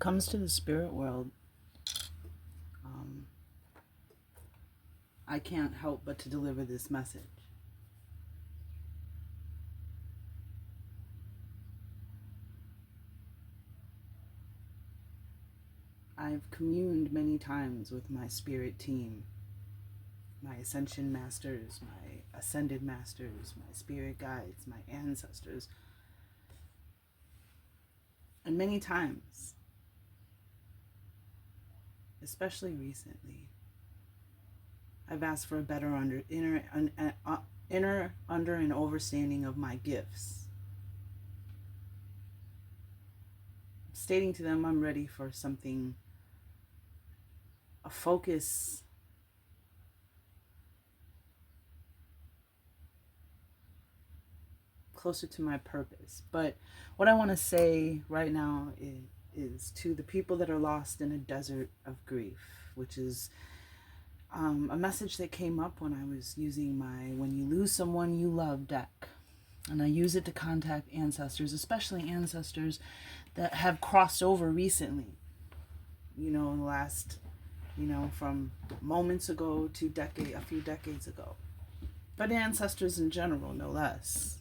comes to the spirit world, I can't help but to deliver this message. I've communed many times with my spirit team, my ascension masters, my ascended masters, my spirit guides, my ancestors. And many times, especially recently, I've asked for a better inner under and overstanding of my gifts, stating to them I'm ready for something, a focus, closer to my purpose. But what I want to say right now is to the people that are lost in a desert of grief, which is a message that came up when I was using my When You Lose Someone You Love deck. And I use it to contact ancestors, especially ancestors that have crossed over recently. In the last, from moments ago to a few decades ago. But ancestors in general, no less.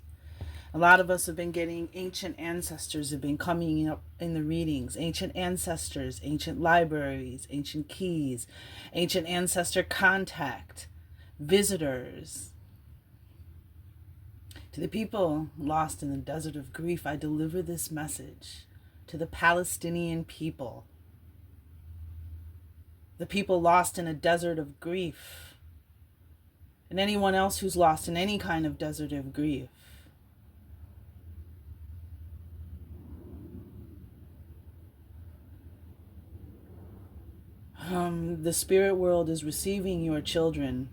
A lot of us have been getting ancient ancestors have been coming up in the readings. Ancient ancestors, ancient libraries, ancient keys, ancient ancestor contact, visitors. To the people lost in the desert of grief, I deliver this message to the Palestinian people. The people lost in a desert of grief. And anyone else who's lost in any kind of desert of grief. The spirit world is receiving your children.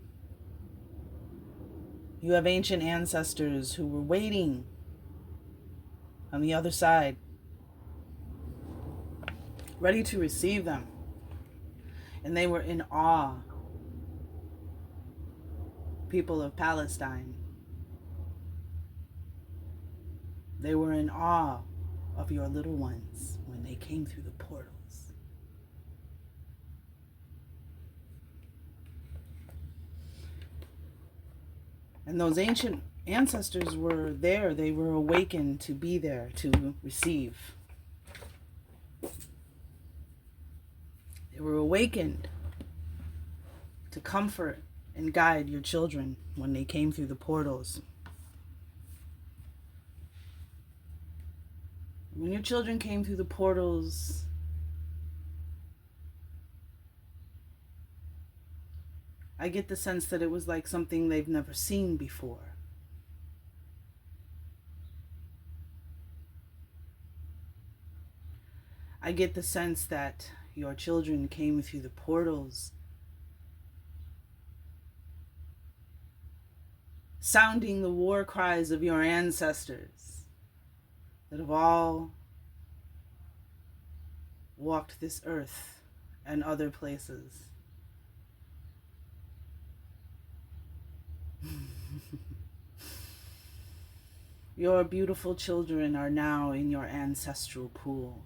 You have ancient ancestors who were waiting on the other side, ready to receive them. And they were in awe. People of Palestine. They were in awe of your little ones when they came through the portals. And those ancient ancestors were there. They were awakened to be there, to receive. They were awakened to comfort and guide your children when they came through the portals. When your children came through the portals, I get the sense that it was like something they've never seen before. I get the sense that your children came through the portals sounding the war cries of your ancestors that have all walked this earth and other places. Your beautiful children are now in your ancestral pool.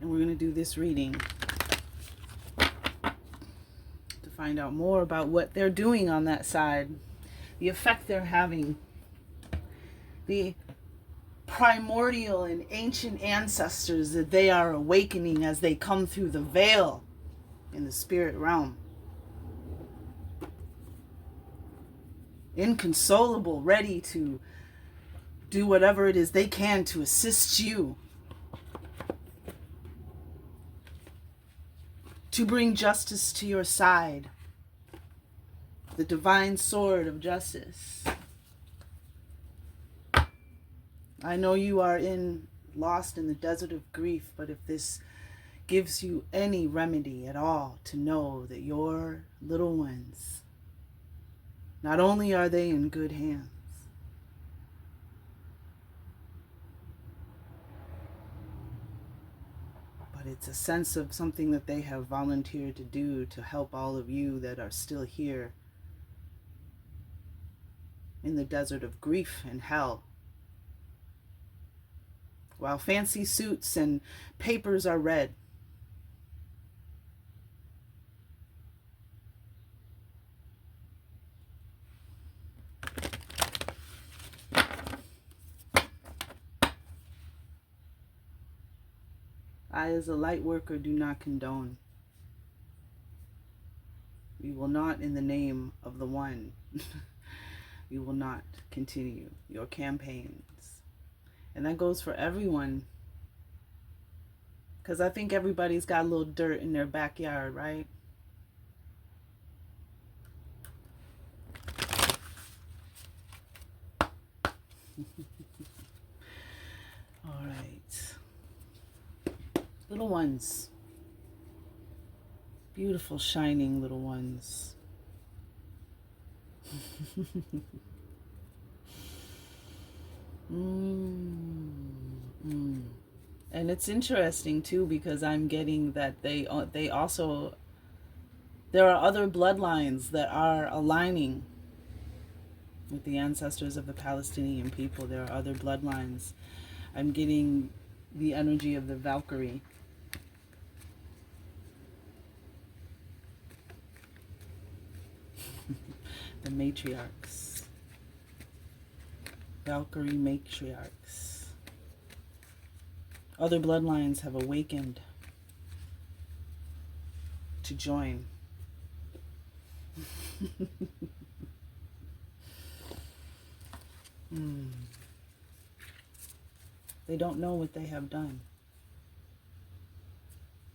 And we're going to do this reading to find out more about what they're doing on that side, the effect they're having, the primordial and ancient ancestors that they are awakening as they come through the veil in the spirit realm. Inconsolable, ready to do whatever it is they can to assist you, to bring justice to your side, the divine sword of justice. I know you are lost in the desert of grief, but if this gives you any remedy at all, to know that your little ones, not only are they in good hands, but it's a sense of something that they have volunteered to do to help all of you that are still here in the desert of grief and hell. while fancy suits and papers are read. I, as a light worker, do not condone. We will not, in the name of the One, we will not continue your campaigns. And that goes for everyone. Because I think everybody's got a little dirt in their backyard, right? All right. Little ones. Beautiful, shining little ones. And it's interesting too, because I'm getting that they also, there are other bloodlines that are aligning with the ancestors of the Palestinian people. There are other bloodlines. I'm getting the energy of the Valkyrie. The matriarchs. Valkyrie matriarchs. Other bloodlines have awakened to join. They don't know what they have done.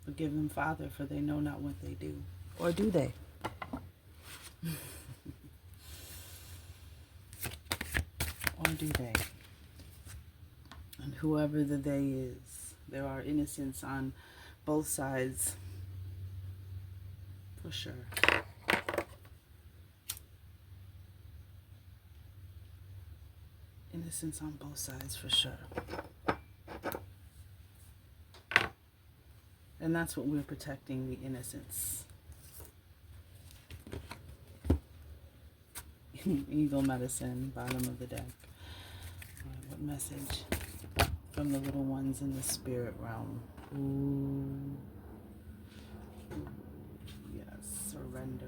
Forgive them, Father, for they know not what they do. Or do they? Or do they? And whoever the they is, there are innocents on both sides, for sure. Innocents on both sides, for sure. And that's what we're protecting, the innocents. Eagle medicine, bottom of the deck. All right, what message from the little ones in the spirit realm? Ooh. Yes, surrender.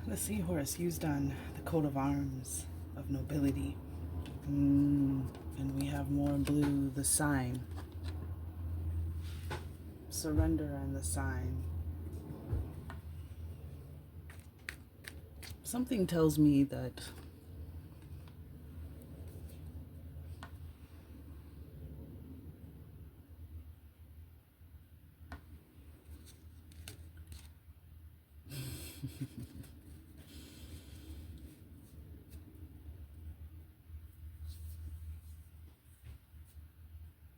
The seahorse used on the coat of arms of nobility. And we have more blue, the sign. Surrender and the sign. Something tells me that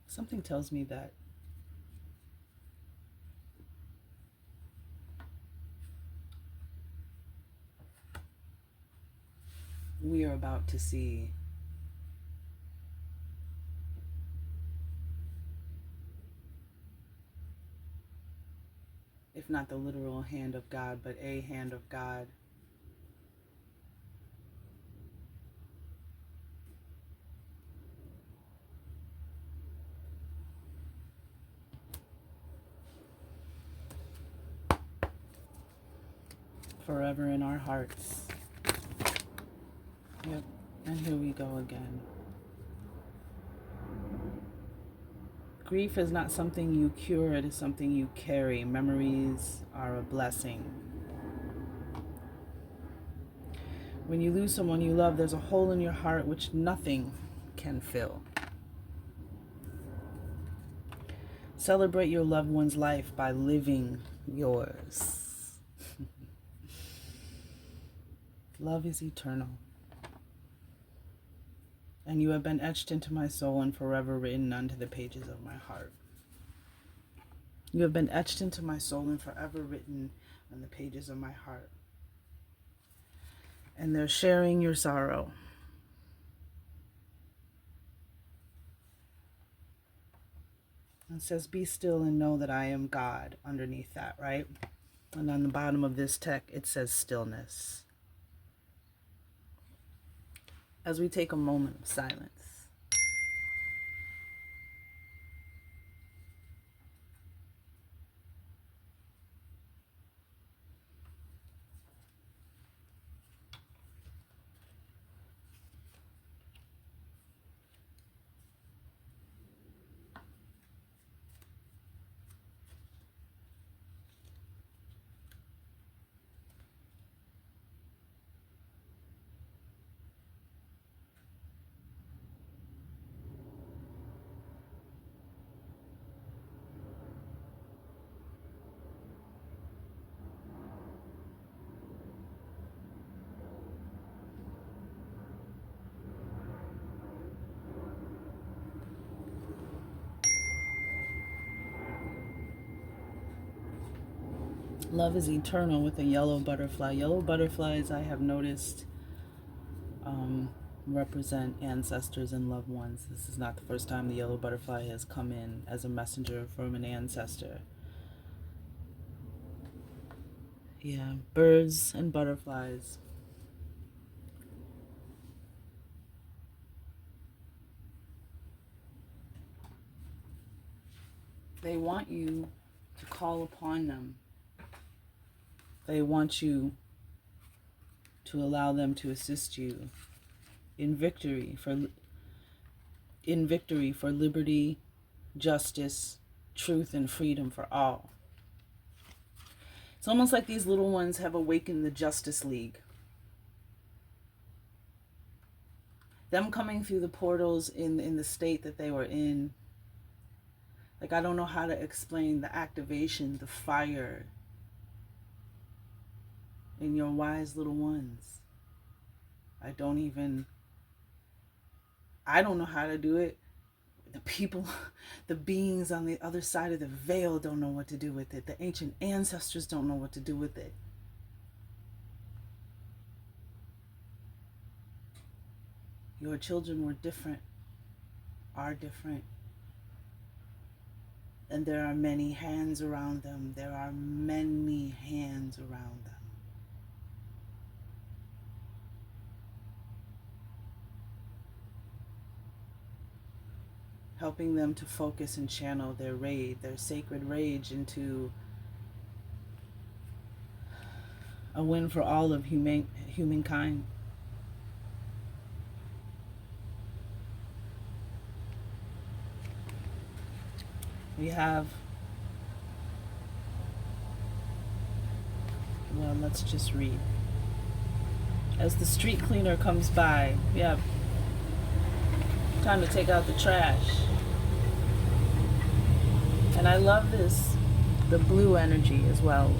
something tells me that we are about to see if not the literal hand of God, but a hand of God forever in our hearts. Yep, and here we go again. Grief is not something you cure, it is something you carry. Memories are a blessing. When you lose someone you love, there's a hole in your heart which nothing can fill. Celebrate your loved one's life by living yours. Love is eternal. And you have been etched into my soul and forever written onto the pages of my heart. You have been etched into my soul and forever written on the pages of my heart. And they're sharing your sorrow. It says, be still and know that I am God underneath that, right? And on the bottom of this tech, it says stillness. As we take a moment of silence, love is eternal with a yellow butterfly. Yellow butterflies, I have noticed, represent ancestors and loved ones. This is not the first time the yellow butterfly has come in as a messenger from an ancestor. Yeah, birds and butterflies. They want you to call upon them. They want you to allow them to assist you in victory for liberty, justice, truth, and freedom for all. It's almost like these little ones have awakened the Justice League. Them coming through the portals in the state that they were in. Like, I don't know how to explain the activation, the fire in your wise little ones. I don't know how to do it. The people, the beings on the other side of the veil don't know what to do with it. The ancient ancestors don't know what to do with it. Your children were different, are different. And there are many hands around them. There are many hands around them. Helping them to focus and channel their sacred rage into a win for all of humankind. We have, well, let's just read. As the street cleaner comes by, we have time to take out the trash. And I love this, the blue energy as well.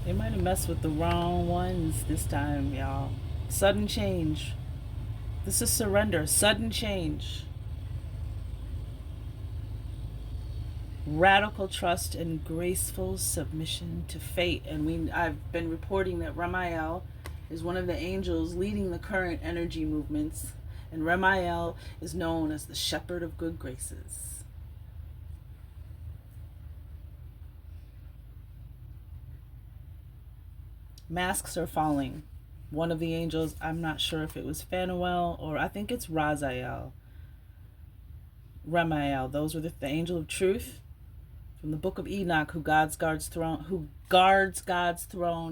They might have messed with the wrong ones this time, y'all. Sudden change. This is surrender. Sudden change. Radical trust and graceful submission to fate. And I've been reporting that RHEA is one of the angels leading the current energy movements. And RHEA is known as the shepherd of good graces. Masks are falling. One of the angels, I'm not sure if it was Phanuel or I think it's Raziel. Ramael, those were the angel of truth from the book of Enoch, who guards God's throne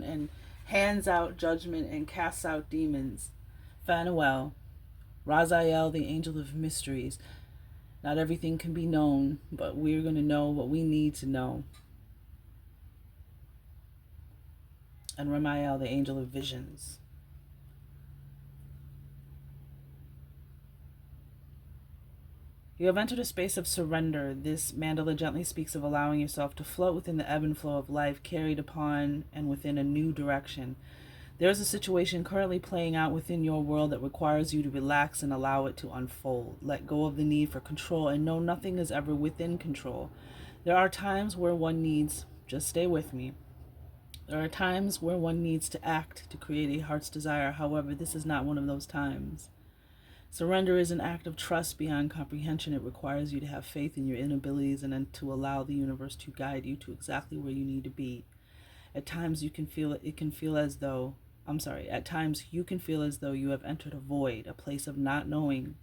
and hands out judgment and casts out demons. Phanuel, Raziel, the angel of mysteries. Not everything can be known, but we're going to know what we need to know. And Ramael, the angel of visions. You have entered a space of surrender. This mandala gently speaks of allowing yourself to float within the ebb and flow of life, carried upon and within a new direction. There is a situation currently playing out within your world that requires you to relax and allow it to unfold. Let go of the need for control and know nothing is ever within control. There are times where one needs, just stay with me, There are times where one needs to act to create a heart's desire. However, this is not one of those times. Surrender is an act of trust beyond comprehension. It requires you to have faith in your inabilities and then to allow the universe to guide you to exactly where you need to be. At times you can feel at times you can feel as though you have entered a void, a place of not knowing,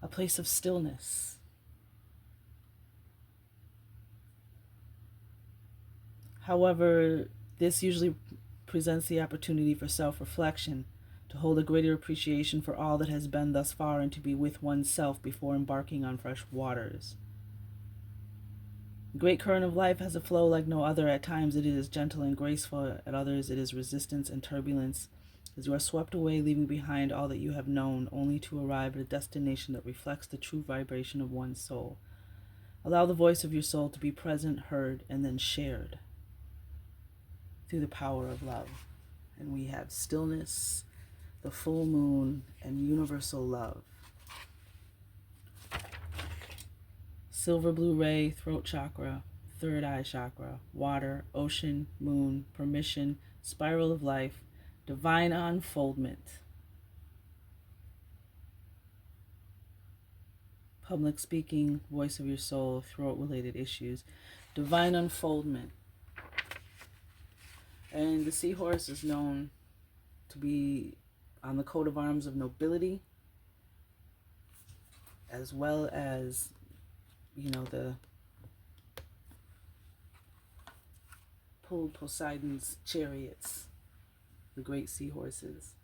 a place of stillness. However, this usually presents the opportunity for self-reflection, to hold a greater appreciation for all that has been thus far and to be with oneself before embarking on fresh waters. The great current of life has a flow like no other. At times it is gentle and graceful, at others it is resistance and turbulence, as you are swept away, leaving behind all that you have known, only to arrive at a destination that reflects the true vibration of one's soul. Allow the voice of your soul to be present, heard, and then shared through the power of love. And we have stillness, the full moon, and universal love. Silver blue ray, throat chakra, third eye chakra, water, ocean, moon, permission, spiral of life, divine unfoldment. Public speaking, voice of your soul, throat related issues, divine unfoldment. And the seahorse is known to be on the coat of arms of nobility, as well as, the pulled Poseidon's chariots, the great seahorses.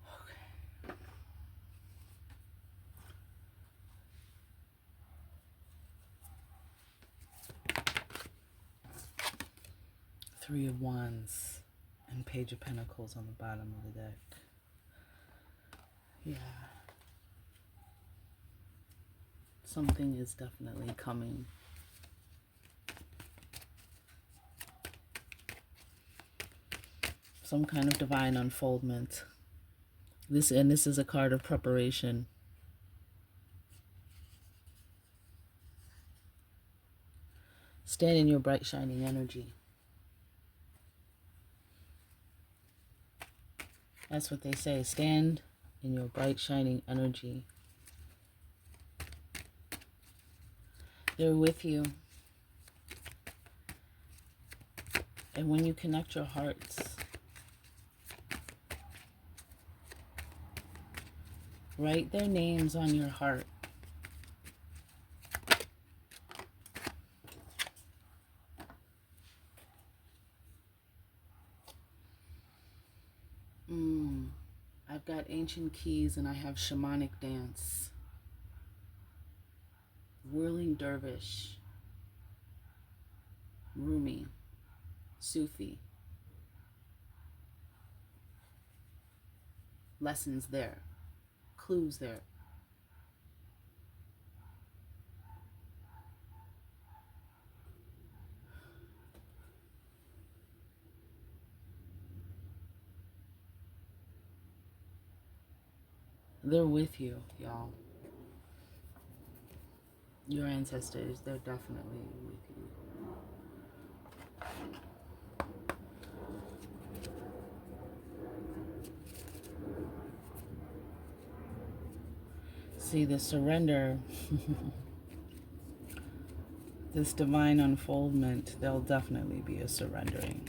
Okay. Three of Wands and Page of Pentacles on the bottom of the deck. Yeah. Something is definitely coming. Some kind of divine unfoldment. This is a card of preparation. Stand in your bright shining energy. That's what they say. Stand in your bright shining energy. They're with you. And when you connect your hearts, write their names on your heart. I've got ancient keys and I have shamanic dance. Whirling dervish. Rumi. Sufi. Lessons there. Clues there. They're with you, y'all. Your ancestors, they're definitely with you. See, the surrender, this divine unfoldment, there'll definitely be a surrendering.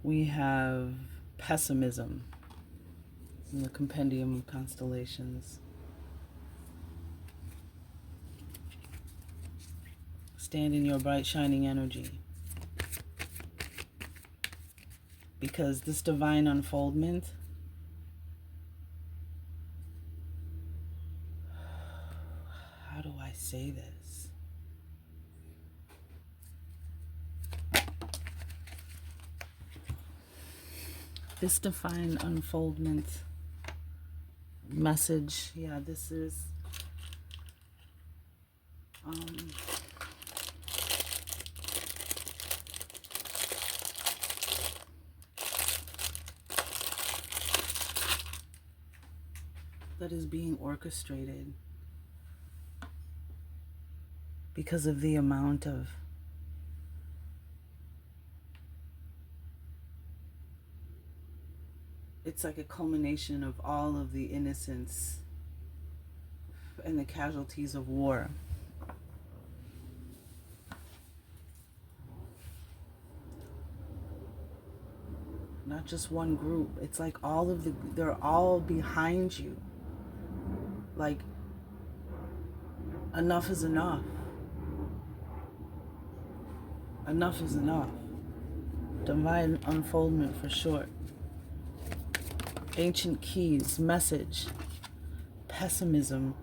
We have pessimism in the compendium of constellations. Stand in your bright shining energy. Because this divine unfoldment, how do I say this? This divine unfoldment message, yeah, this is that is being orchestrated. because of the amount of it's like a culmination of all of the innocence and the casualties of war. Not just one group. It's like all of they're all behind you. Like, enough is enough. Enough is enough. Divine unfoldment for short. Ancient keys, message, pessimism.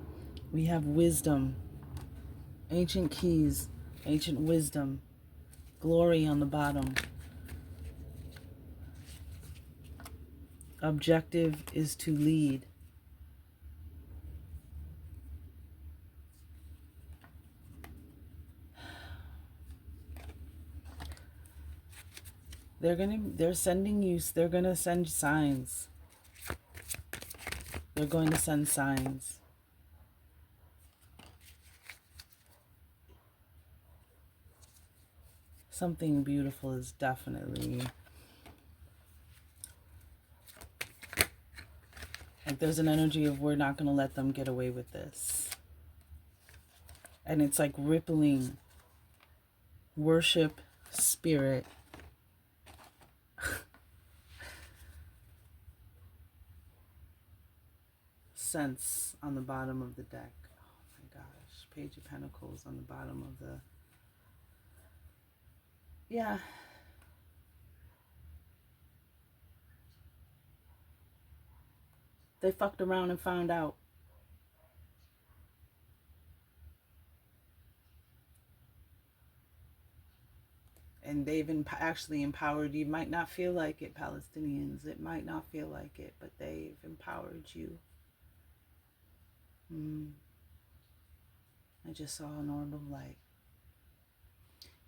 We have wisdom. Ancient keys, ancient wisdom. Glory on the bottom. Objective is to lead. They're gonna send signs. They're going to send signs. Something beautiful is definitely, like, there's an energy of we're not gonna let them get away with this. And it's like rippling worship, spirit. Sense on the bottom of the deck. Oh my gosh. Page of Pentacles on the bottom of the... Yeah. They fucked around and found out. And they've actually empowered you. Might not feel like it, Palestinians. It might not feel like it, but they've empowered you. I just saw an orb of light.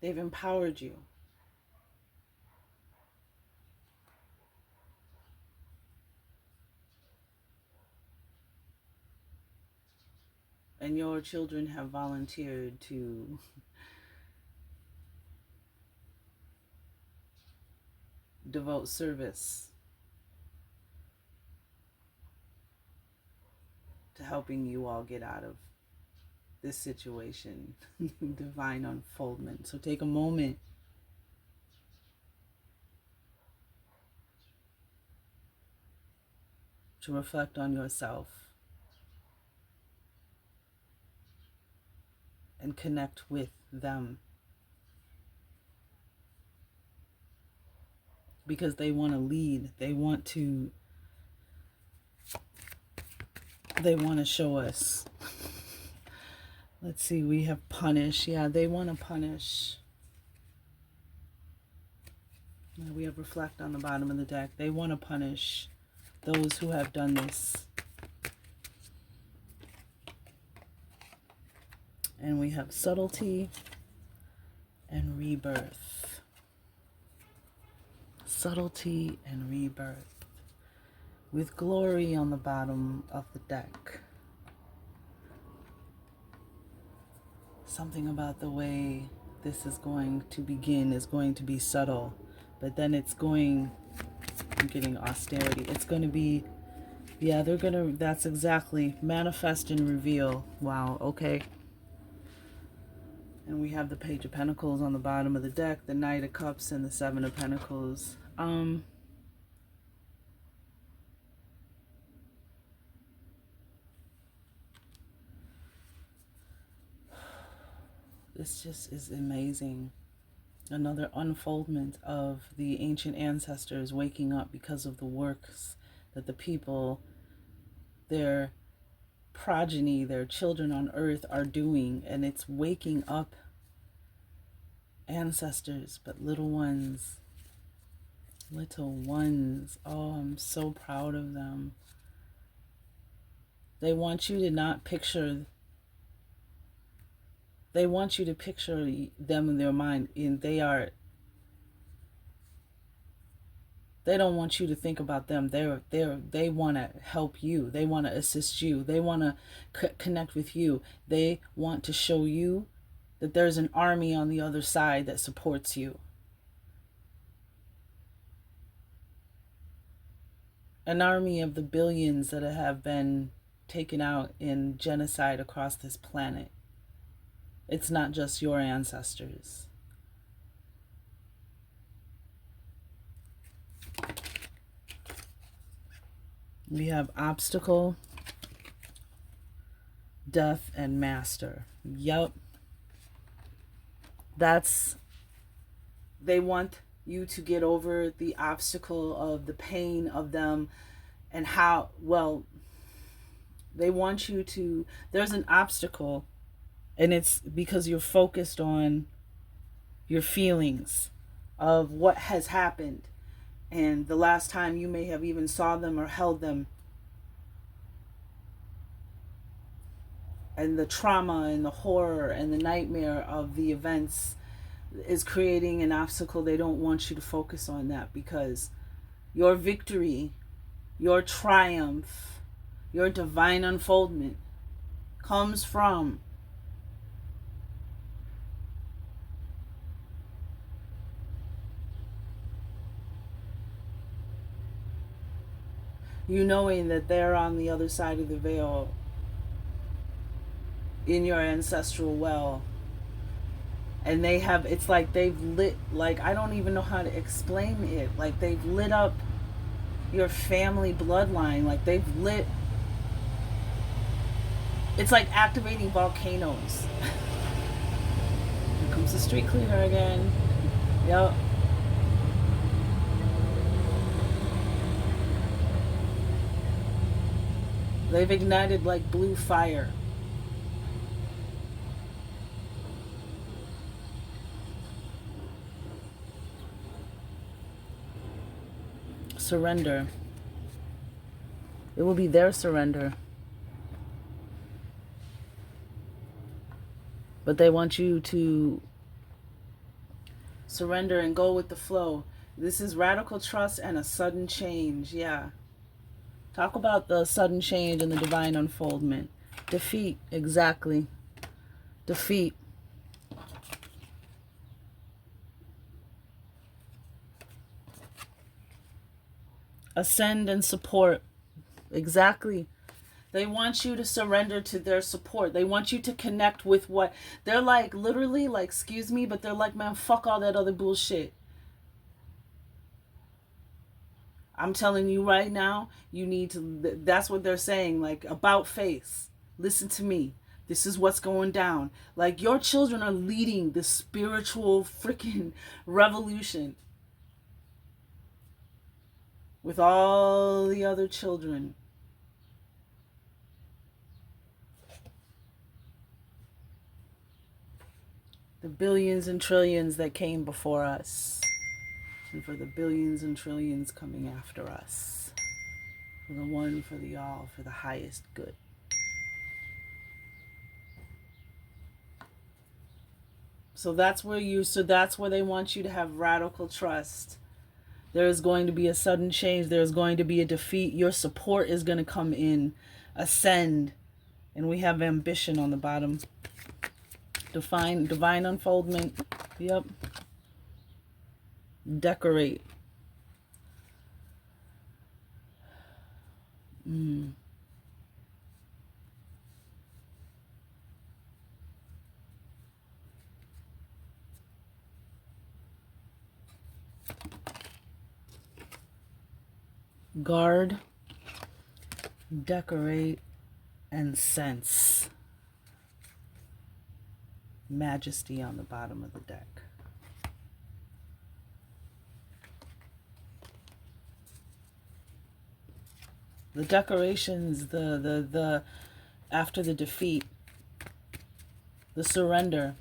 They've empowered you. And your children have volunteered to devote service to helping you all get out of this situation. Divine unfoldment. So take a moment to reflect on yourself and connect with them, because they want to lead. They want to show us. Let's see, we have punish. Yeah, they want to punish. We have reflect on the bottom of the deck. They want to punish those who have done this. And we have subtlety and rebirth. Subtlety and rebirth. With glory on the bottom of the deck. Something about the way this is going to begin is going to be subtle. But then it's going, I'm getting austerity. It's going to be, yeah, they're going to, that's exactly, manifest and reveal. Wow, okay. And we have the Page of Pentacles on the bottom of the deck, the Knight of Cups, and the Seven of Pentacles. This just is amazing. Another unfoldment of the ancient ancestors waking up because of the works that the people, their progeny, their children on earth are doing. And it's waking up ancestors, but little ones. Little ones. Oh, I'm so proud of them. They want you to not picture... They want you to picture them in their mind, and they don't want you to think about them. They want to help you. They want to assist you. They want to connect with you. They want to show you that there's an army on the other side that supports you. An army of the billions that have been taken out in genocide across this planet. It's not just your ancestors. We have obstacle, death, and master. Yup. They want you to get over the obstacle of the pain of them and how, well, they want you to, there's an obstacle, and it's because you're focused on your feelings of what has happened. And the last time you may have even saw them or held them. And the trauma and the horror and the nightmare of the events is creating an obstacle. They don't want you to focus on that, because your victory, your triumph, your divine unfoldment comes from you knowing that they're on the other side of the veil in your ancestral well. And they have, it's like they've lit, like, I don't even know how to explain it. Like, they've lit up your family bloodline. Like, they've lit, it's like activating volcanoes. Here comes the street cleaner again. Yep. They've ignited like blue fire. Surrender. It will be their surrender. But they want you to surrender and go with the flow. This is radical trust and a sudden change. Yeah. Talk about the sudden change and the divine unfoldment. Defeat. Exactly. Defeat. Ascend and support. Exactly. They want you to surrender to their support. They want you to connect with what they're like, literally, like, excuse me, but they're like, man, fuck all that other bullshit. I'm telling you right now, you need to, that's what they're saying, like, about face. Listen to me. This is what's going down. Like, your children are leading the spiritual freaking revolution with all the other children. The billions and trillions that came before us, and for the billions and trillions coming after us, for the one, for the all, for the highest good. So that's where they want you to have radical trust. There is going to be a sudden change. There is going to be a defeat. Your support is going to come in, ascend, and we have ambition on the bottom. Divine unfoldment. Yep. Decorate. Guard, decorate, and sense. Majesty on the bottom of the deck. The decorations, the after the defeat, the surrender.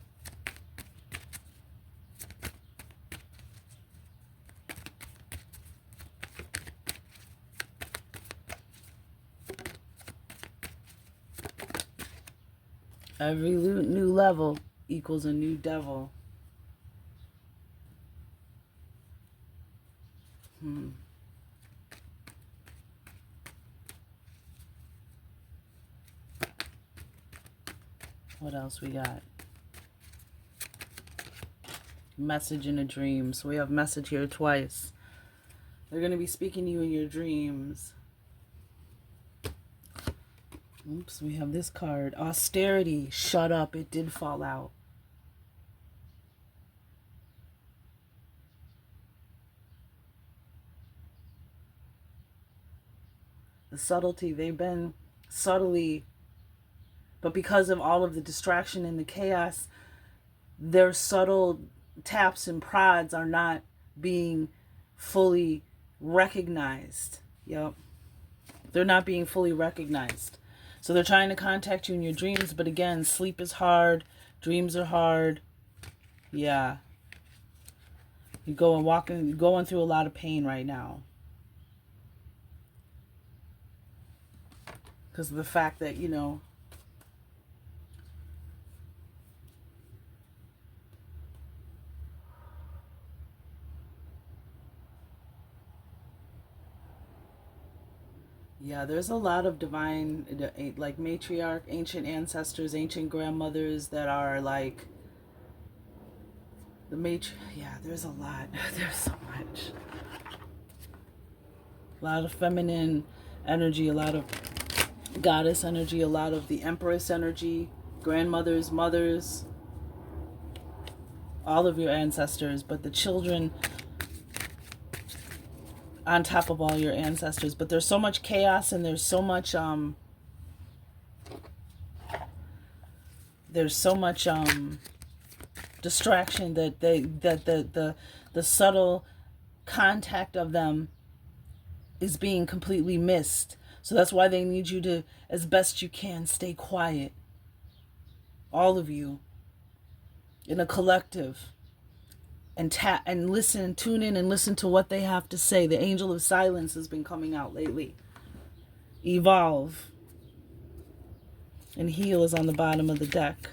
Every new level equals a new devil. What else we got? message in a dream. So we have message here twice. They're going to be speaking to you in your dreams. Oops, we have this card. Austerity. Shut up. It did fall out. The subtlety. They've been subtly, but because of all of the distraction and the chaos, their subtle taps and prods are not being fully recognized. Yep. They're not being fully recognized. So they're trying to contact you in your dreams, but again, sleep is hard, dreams are hard. Yeah. You're going through a lot of pain right now. Because of the fact that, yeah, there's a lot of divine, like matriarch, ancient ancestors, ancient grandmothers that are like yeah, there's a lot. There's so much. A lot of feminine energy, a lot of goddess energy, a lot of the empress energy, grandmothers, mothers, all of your ancestors, but the children on top of all your ancestors. But there's so much chaos and there's so much distraction that the subtle contact of them is being completely missed. So that's why they need you to, as best you can, stay quiet. All of you in a collective, and listen, tune in and listen to what they have to say. The angel of silence has been coming out lately. Evolve and heal is on the bottom of the deck.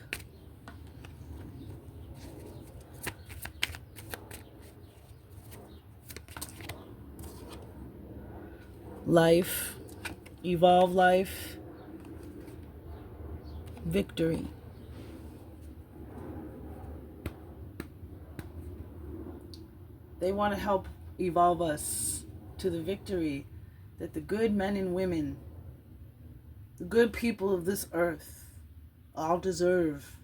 Life, evolve life, victory. They want to help evolve us to the victory that the good men and women, the good people of this earth, all deserve.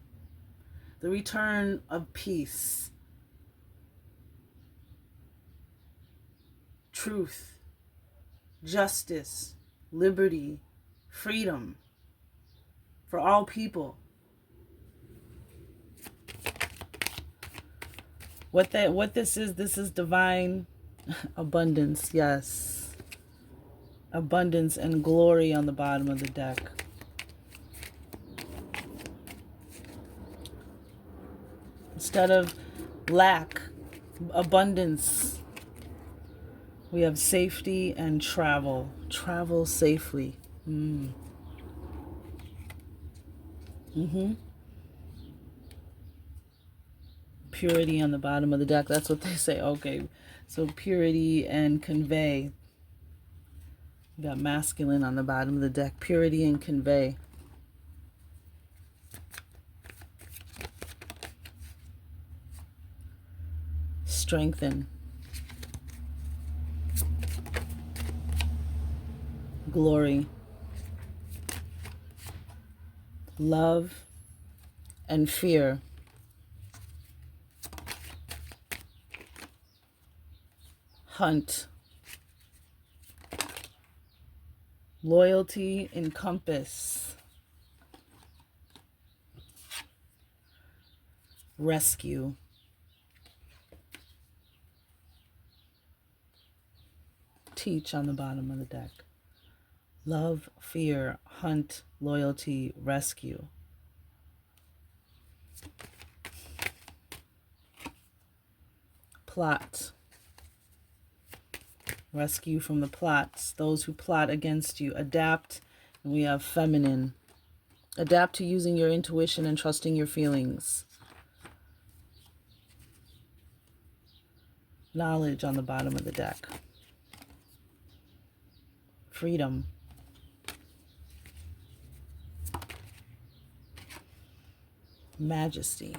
The return of peace, truth, justice, liberty, freedom for all people. What this is divine abundance, yes. Abundance and glory on the bottom of the deck. Instead of lack, abundance. We have safety and travel. Travel safely. Purity on the bottom of the deck. That's what they say. Okay. So purity and convey. We got masculine on the bottom of the deck. Purity and convey. Strengthen. Glory. Love and fear. Hunt. Loyalty, encompass. Rescue. Teach on the bottom of the deck. Love, fear, hunt, loyalty, rescue. Plot. Rescue from the plots. Those who plot against you. Adapt. And we have feminine. Adapt to using your intuition and trusting your feelings. Knowledge on the bottom of the deck. Freedom. Majesty.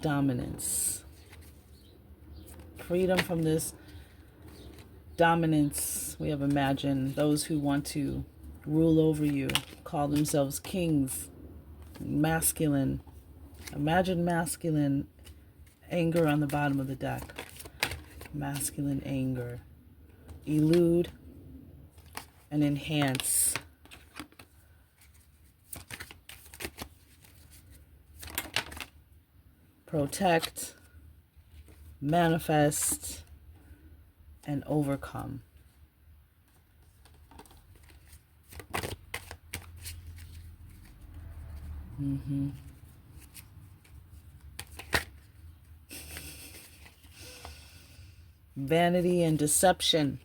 Dominance. Freedom from this dominance. We have imagined those who want to rule over you, call themselves kings, masculine. Imagine masculine anger on the bottom of the deck. Masculine anger. Elude and enhance. Protect, manifest, and overcome. Vanity and deception.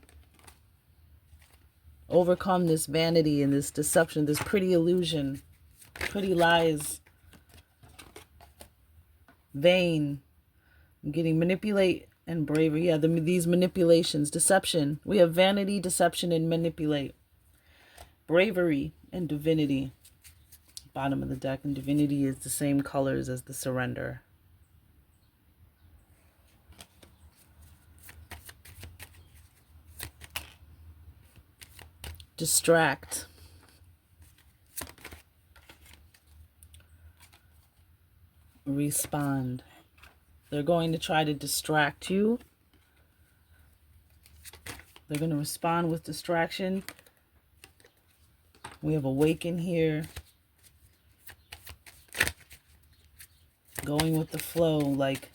Overcome this vanity and this deception, this pretty illusion, pretty lies. Vain, getting manipulate and bravery. Yeah, these manipulations, deception. We have vanity, deception, and manipulate. Bravery and divinity. Bottom of the deck, and divinity is the same colors as the surrender. Distract. Respond. They're going to try to distract you. They're going to respond with distraction. We have awaken here. Going with the flow, like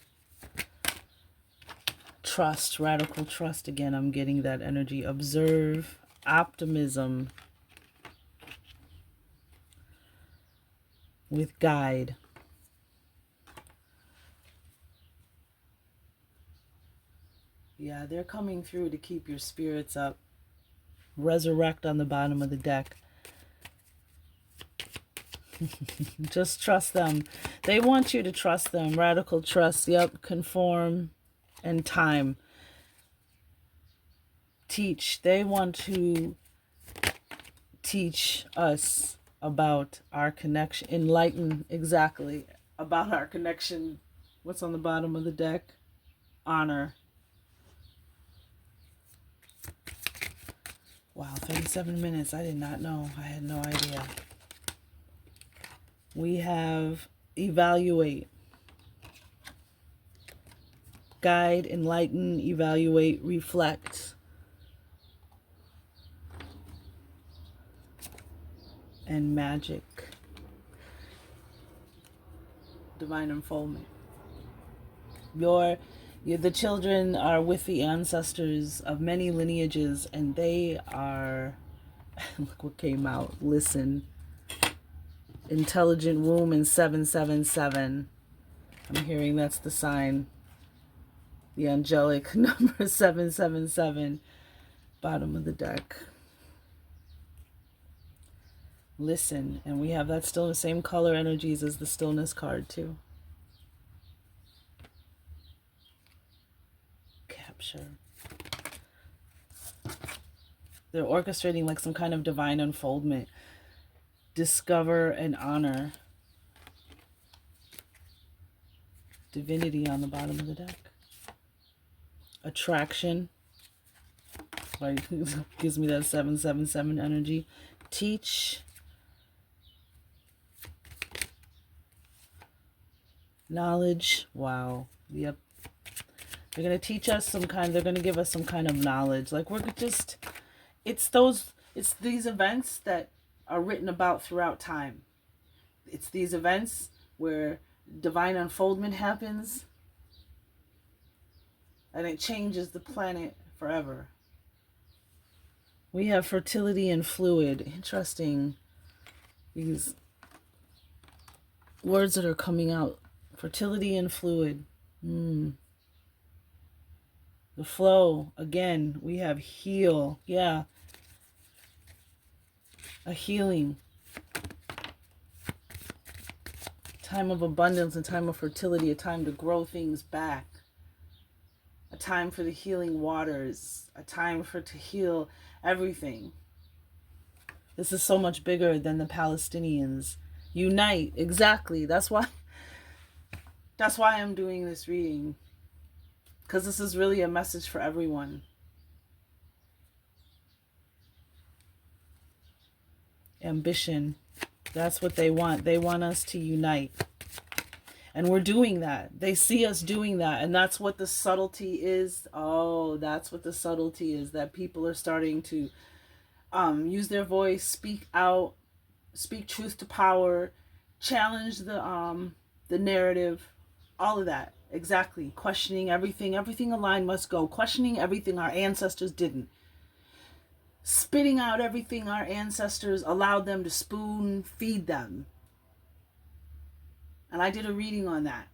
trust, radical trust. Again, I'm getting that energy. Observe, optimism with guide. Yeah, they're coming through to keep your spirits up. Resurrect on the bottom of the deck. Just trust them. They want you to trust them. Radical trust. Yep. Conform and time. Teach. They want to teach us about our connection. Enlighten, exactly, about our connection. What's on the bottom of the deck? Honor. Wow, 37 minutes. I did not know. I had no idea. We have evaluate. Guide, enlighten, evaluate, reflect. And magic. Divine unfoldment. The children are with the ancestors of many lineages, and they are, look what came out, listen. Intelligent womb in 777. I'm hearing that's the sign. The angelic number 777. Bottom of the deck. Listen. And we have that still the same color energies as the stillness card too. Capture. They're orchestrating like some kind of divine unfoldment. Discover and honor. Divinity on the bottom of the deck. Attraction. Right, gives me that 777 energy. Teach. Knowledge. Wow. Yep. They're going to teach us they're going to give us some kind of knowledge. Like it's these events that are written about throughout time. It's these events where divine unfoldment happens and it changes the planet forever. We have fertility and fluid. Interesting. These words that are coming out. Fertility and fluid. The flow. Again, we have heal. Yeah. A healing. Time of abundance, a time of fertility, a time to grow things back. A time for the healing waters. A time to heal everything. This is so much bigger than the Palestinians. Unite. Exactly. That's why I'm doing this reading, because this is really a message for everyone. Ambition. That's what they want. They want us to unite. And we're doing that. They see us doing that. And that's what the subtlety is. Oh, that's what the subtlety is. That people are starting to use their voice, speak out, speak truth to power, challenge the narrative, all of that. Exactly. Questioning everything. Everything aligned must go. Questioning everything our ancestors didn't. Spitting out everything our ancestors allowed them to spoon feed them. And I did a reading on that.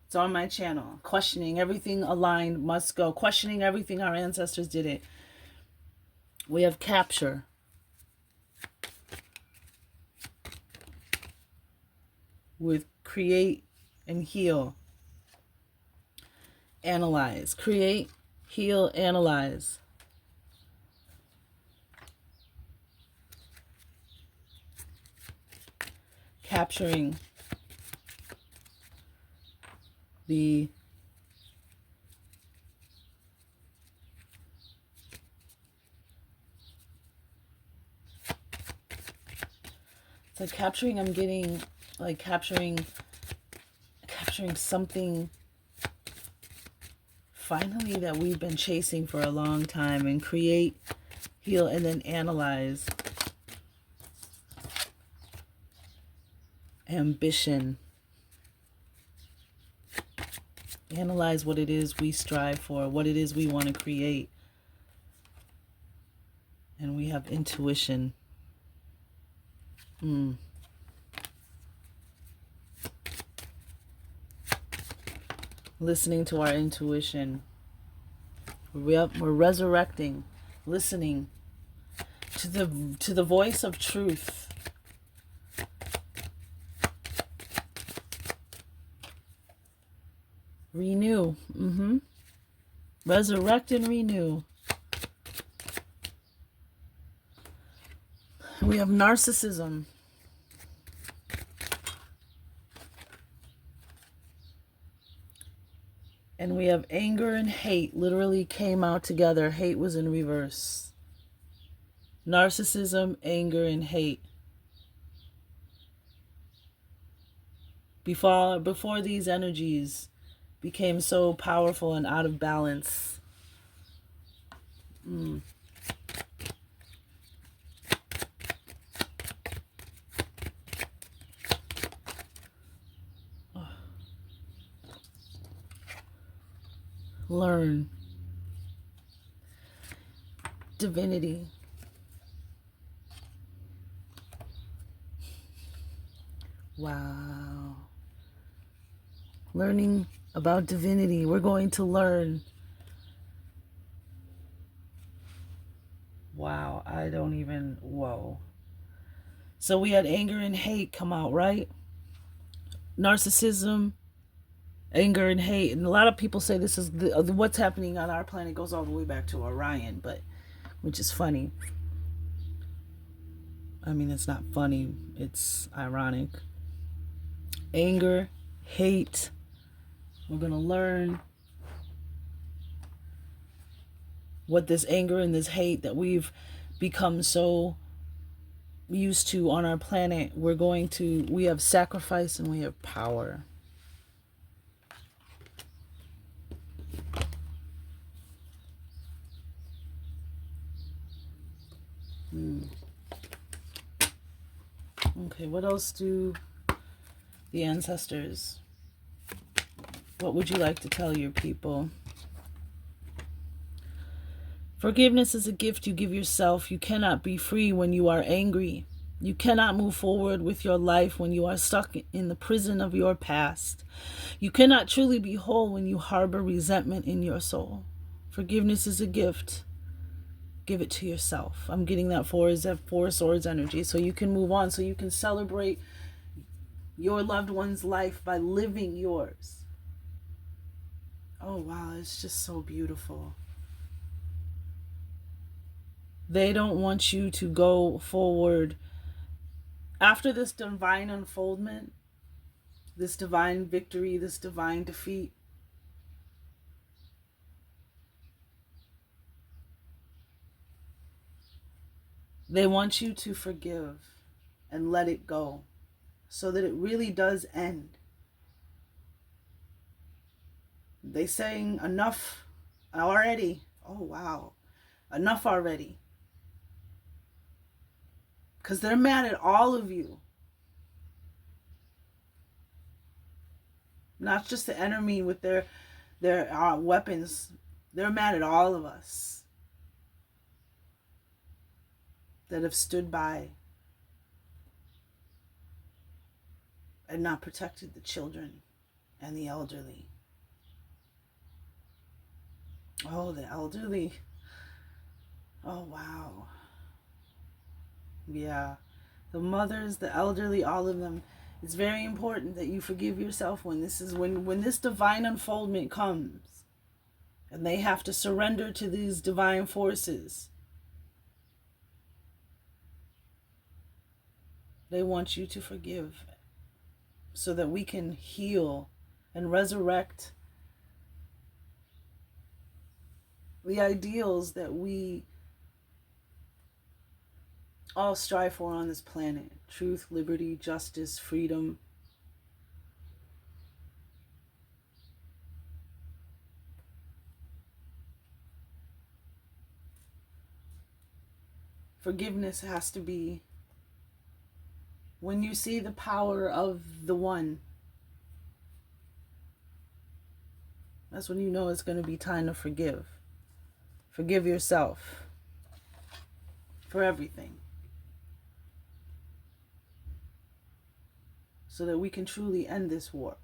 It's on my channel. Questioning everything aligned must go. Questioning everything our ancestors didn't. We have capture. With create and heal. Analyze. Create, heal, analyze. Capturing the it's like capturing, I'm getting like capturing something finally that we've been chasing for a long time. And create, heal, and then analyze. Ambition. Analyze what it is we strive for, what it is we want to create. And we have intuition. Listening to our intuition. We're resurrecting, listening to the voice of truth. Renew. Resurrect and renew. We have narcissism. And we have anger and hate. Literally came out together. Hate was in reverse. Narcissism, anger, and hate. Before these energies became so powerful and out of balance. Learn. Divinity. Wow. Learning about divinity. We're going to learn. Wow. Whoa. So we had anger and hate come out, right? Narcissism, anger and hate. And a lot of people say this is what's happening on our planet goes all the way back to Orion, but which is funny. I mean, it's not funny. It's ironic. Anger, hate. We're going to learn what this anger and this hate that we've become so used to on our planet. We have sacrifice and we have power. Okay, what else do the ancestors, what would you like to tell your people? Forgiveness is a gift you give yourself. You cannot be free when you are angry. You cannot move forward with your life when you are stuck in the prison of your past. You cannot truly be whole when you harbor resentment in your soul. Forgiveness is a gift. Give it to yourself. I'm getting that Four Swords energy, so you can move on, so you can celebrate your loved one's life by living yours. Oh, wow, it's just so beautiful. They don't want you to go forward After this divine unfoldment, this divine victory, this divine defeat, they want you to forgive and let it go so that it really does end. They saying enough already. Oh, wow. Enough already. Because they're mad at all of you. Not just the enemy with their weapons. They're mad at all of us that have stood by and not protected the children and the elderly. Oh, the elderly. Oh, wow. Yeah. The mothers, the elderly, all of them. It's very important that you forgive yourself when this divine unfoldment comes and they have to surrender to these divine forces. They want you to forgive so that we can heal and resurrect the ideals that we all strive for on this planet. Truth, liberty, justice, freedom. Forgiveness has to be when you see the power of the one. That's when you know it's going to be time to forgive. Forgive yourself for everything, so that we can truly end this war.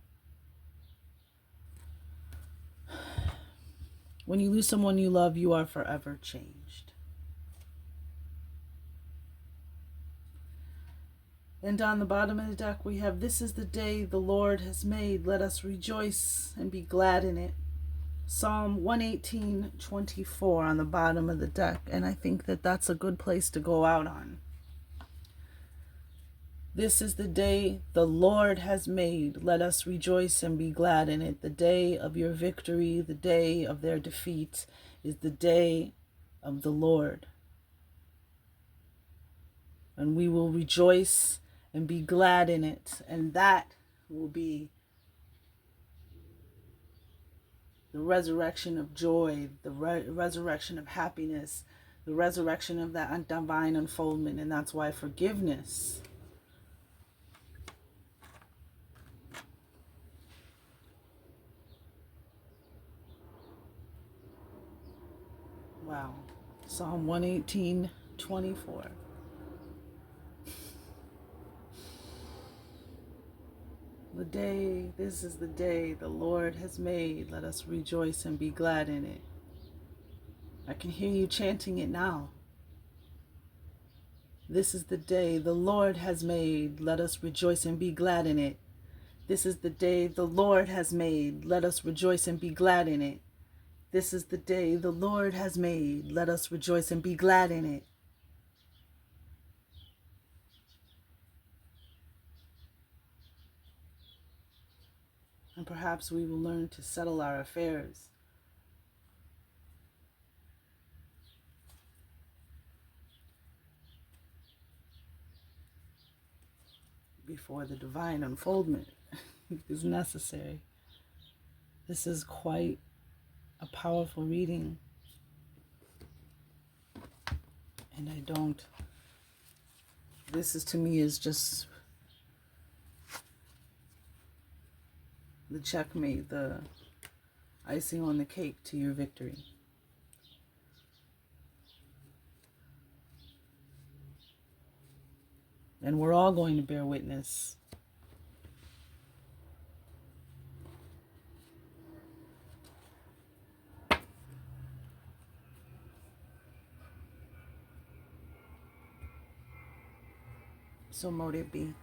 When you lose someone you love, you are forever changed. And on the bottom of the deck we have, this is the day the Lord has made. Let us rejoice and be glad in it. Psalm 118:24 on the bottom of the deck. And I think that that's a good place to go out on. This is the day the Lord has made. Let us rejoice and be glad in it. The day of your victory, the day of their defeat, is the day of the Lord. And we will rejoice and be glad in it. And that will be the resurrection of joy, the resurrection of happiness, the resurrection of that divine unfoldment. And that's why forgiveness wow. Psalm 118:24. This is the day the Lord has made. Let us rejoice and be glad in it. I can hear you chanting it now. This is the day the Lord has made. Let us rejoice and be glad in it. This is the day the Lord has made. Let us rejoice and be glad in it. This is the day the Lord has made. Let us rejoice and be glad in it. And perhaps we will learn to settle our affairs before the divine unfoldment is necessary. This is quite a powerful reading. And this is, to me, is just the checkmate, the icing on the cake to your victory. And we're all going to bear witness. So mote it be.